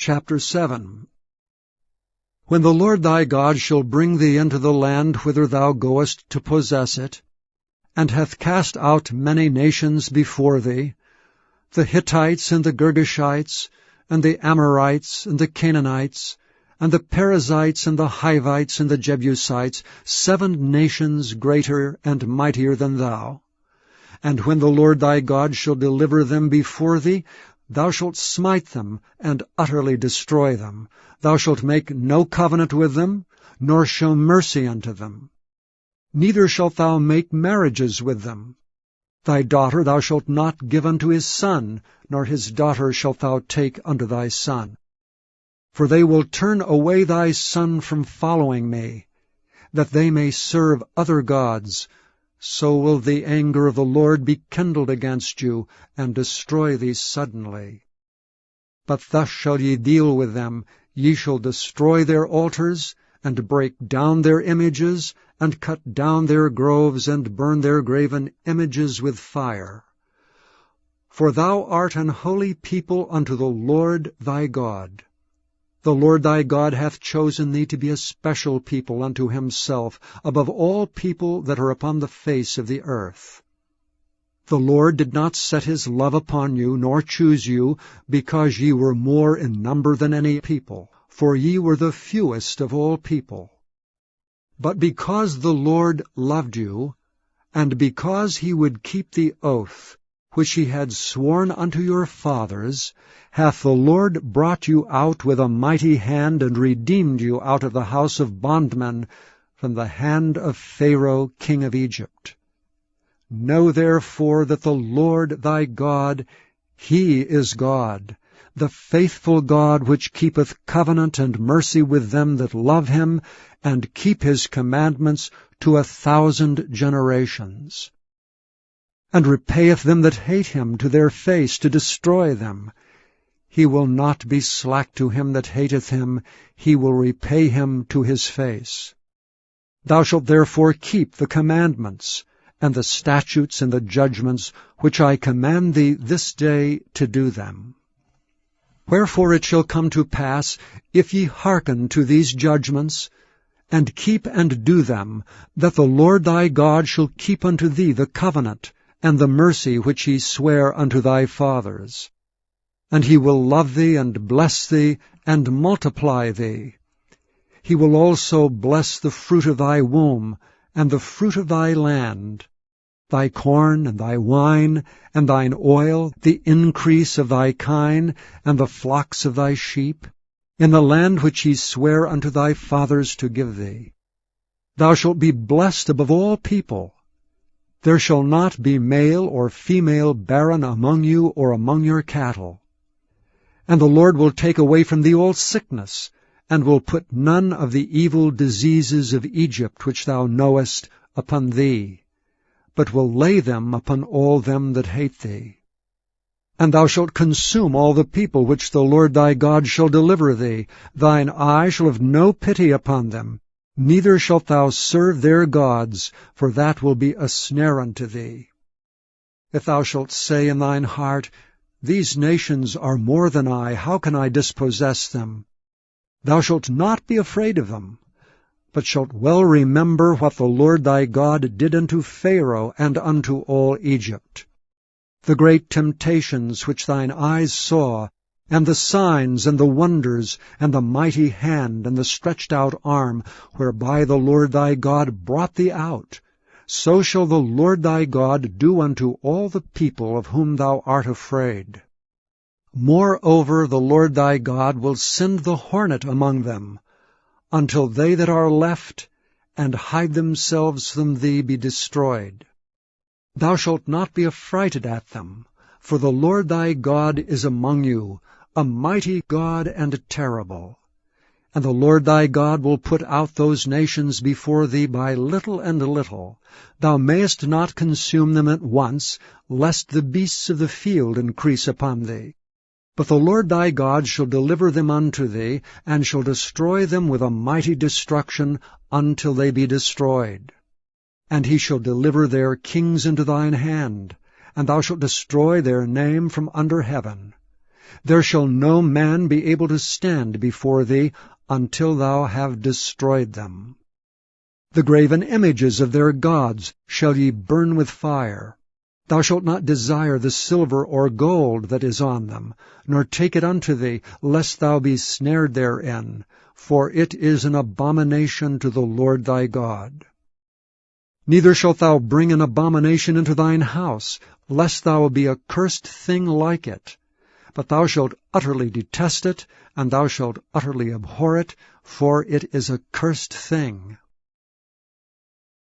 Chapter 7. When the Lord thy God shall bring thee into the land whither thou goest to possess it, and hath cast out many nations before thee, the Hittites, and the Girgashites, and the Amorites, and the Canaanites, and the Perizzites, and the Hivites, and the Jebusites, 7 nations greater and mightier than thou. And when the Lord thy God shall deliver them before thee, thou shalt smite them, and utterly destroy them. Thou shalt make no covenant with them, nor show mercy unto them. Neither shalt thou make marriages with them. Thy daughter thou shalt not give unto his son, nor his daughter shalt thou take unto thy son. For they will turn away thy son from following me, that they may serve other gods. So will the anger of the Lord be kindled against you, and destroy thee suddenly. But thus shall ye deal with them. Ye shall destroy their altars, and break down their images, and cut down their groves, and burn their graven images with fire. For thou art an holy people unto the Lord thy God. The Lord thy God hath chosen thee to be a special people unto himself, above all people that are upon the face of the earth. The Lord did not set his love upon you, nor choose you, because ye were more in number than any people, for ye were the fewest of all people. But because the Lord loved you, and because he would keep the oath which he had sworn unto your fathers, hath the Lord brought you out with a mighty hand, and redeemed you out of the house of bondmen, from the hand of Pharaoh king of Egypt. Know therefore that the Lord thy God, he is God, the faithful God, which keepeth covenant and mercy with them that love him, and keep his commandments to 1,000 generations. And repayeth them that hate him to their face, to destroy them. He will not be slack to him that hateth him, he will repay him to his face. Thou shalt therefore keep the commandments, and the statutes and the judgments, which I command thee this day to do them. Wherefore it shall come to pass, if ye hearken to these judgments, and keep and do them, that the Lord thy God shall keep unto thee the covenant, and the mercy which he sware unto thy fathers. And he will love thee, and bless thee, and multiply thee. He will also bless the fruit of thy womb, and the fruit of thy land, thy corn, and thy wine, and thine oil, the increase of thy kine, and the flocks of thy sheep, in the land which he sware unto thy fathers to give thee. Thou shalt be blessed above all people. There shall not be male or female barren among you or among your cattle. And the Lord will take away from thee all sickness, and will put none of the evil diseases of Egypt which thou knowest upon thee, but will lay them upon all them that hate thee. And thou shalt consume all the people which the Lord thy God shall deliver thee. Thine eye shall have no pity upon them, neither shalt thou serve their gods, for that will be a snare unto thee. If thou shalt say in thine heart, These nations are more than I, how can I dispossess them? Thou shalt not be afraid of them, but shalt well remember what the Lord thy God did unto Pharaoh and unto all Egypt, the great temptations which thine eyes saw, and the signs and the wonders, and the mighty hand and the stretched out arm, whereby the Lord thy God brought thee out. So shall the Lord thy God do unto all the people of whom thou art afraid. Moreover, the Lord thy God will send the hornet among them, until they that are left and hide themselves from thee be destroyed. Thou shalt not be affrighted at them, for the Lord thy God is among you, a mighty God and terrible. And the Lord thy God will put out those nations before thee by little and little. Thou mayest not consume them at once, lest the beasts of the field increase upon thee. But the Lord thy God shall deliver them unto thee, and shall destroy them with a mighty destruction until they be destroyed. And he shall deliver their kings into thine hand, and thou shalt destroy their name from under heaven. There shall no man be able to stand before thee until thou have destroyed them. The graven images of their gods shall ye burn with fire. Thou shalt not desire the silver or gold that is on them, nor take it unto thee, lest thou be snared therein, for it is an abomination to the Lord thy God. Neither shalt thou bring an abomination into thine house, lest thou be a cursed thing like it. But thou shalt utterly detest it, and thou shalt utterly abhor it, for it is a cursed thing.